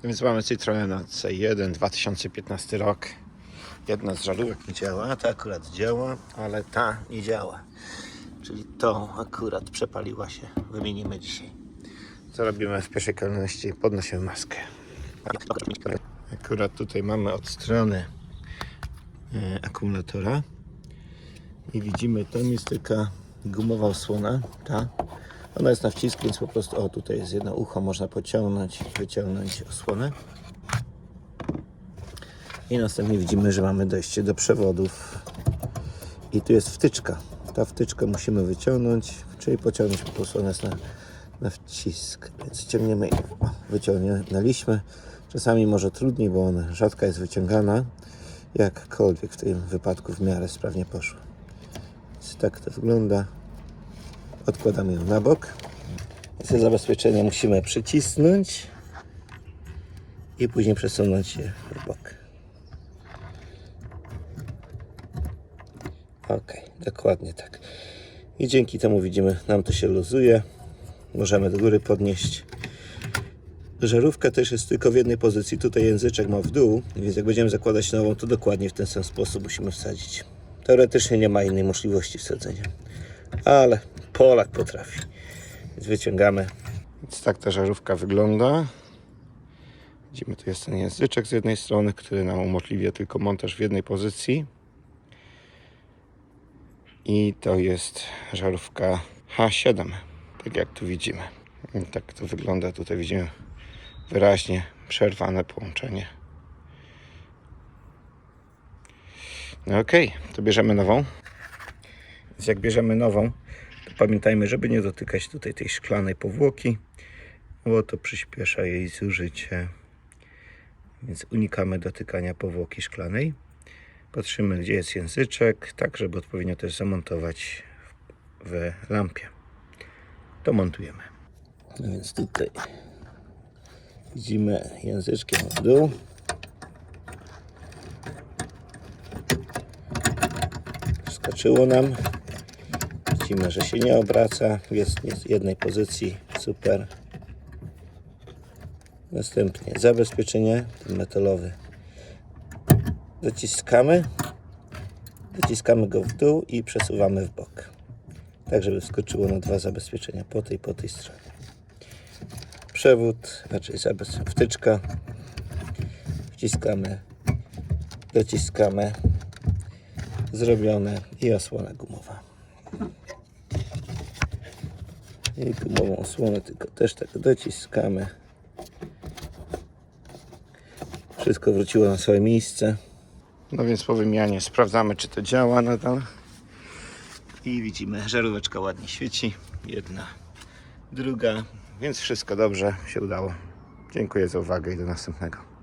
Więc mamy Citroena C1 2015 rok. Jedna z żarówek nie działa, ta akurat działa, ale ta nie działa. Czyli to akurat przepaliła się. Wymienimy dzisiaj. Co robimy w pierwszej kolejności? Podnosimy maskę. Akurat tutaj mamy od strony akumulatora i widzimy, tam jest taka gumowa osłona, ta. Ona jest na wcisk, więc po prostu, o, tutaj jest jedno ucho, można pociągnąć, wyciągnąć osłonę. I następnie widzimy, że mamy dojście do przewodów. I tu jest wtyczka. Ta wtyczkę musimy wyciągnąć, czyli pociągnąć po prostu, ona jest na wcisk. Więc ciągniemy, wyciągnęliśmy. Czasami może trudniej, bo ona rzadko jest wyciągana. Jakkolwiek w tym wypadku w miarę sprawnie poszło. Więc tak to wygląda. Odkładamy ją na bok. Te zabezpieczenia musimy przycisnąć i później przesunąć je w bok. Ok, dokładnie tak. I dzięki temu widzimy, nam to się luzuje. Możemy do góry podnieść. Żarówka też jest tylko w jednej pozycji. Tutaj języczek ma w dół, więc jak będziemy zakładać nową, to dokładnie w ten sam sposób musimy wsadzić. Teoretycznie nie ma innej możliwości wsadzenia, ale Polak potrafi. Więc wyciągamy. Więc tak ta żarówka wygląda. Widzimy, tu jest ten języczek z jednej strony, który nam umożliwia tylko montaż w jednej pozycji. I to jest żarówka H7, tak jak tu widzimy. I tak to wygląda. Tutaj widzimy wyraźnie przerwane połączenie. No okej, to bierzemy nową. Więc jak bierzemy nową, to pamiętajmy, żeby nie dotykać tutaj tej szklanej powłoki, bo to przyspiesza jej zużycie. Więc unikamy dotykania powłoki szklanej. Patrzymy, gdzie jest języczek, tak żeby odpowiednio też zamontować w lampie. To montujemy. No więc tutaj widzimy języczkiem w dół. Wskoczyło nam. Widzimy, że się nie obraca. Jest w jednej pozycji. Super. Następnie zabezpieczenie, ten metalowy. Dociskamy go w dół i przesuwamy w bok. Tak, żeby wskoczyło na dwa zabezpieczenia po tej stronie. Przewód, raczej wtyczka. Wciskamy, dociskamy. Zrobione i osłona gumowa. I gumową osłonę tylko też tak dociskamy. Wszystko wróciło na swoje miejsce. No więc po wymianie sprawdzamy, czy to działa nadal. I widzimy, żaróweczka ładnie świeci. Jedna, druga. Więc wszystko dobrze się udało. Dziękuję za uwagę i do następnego.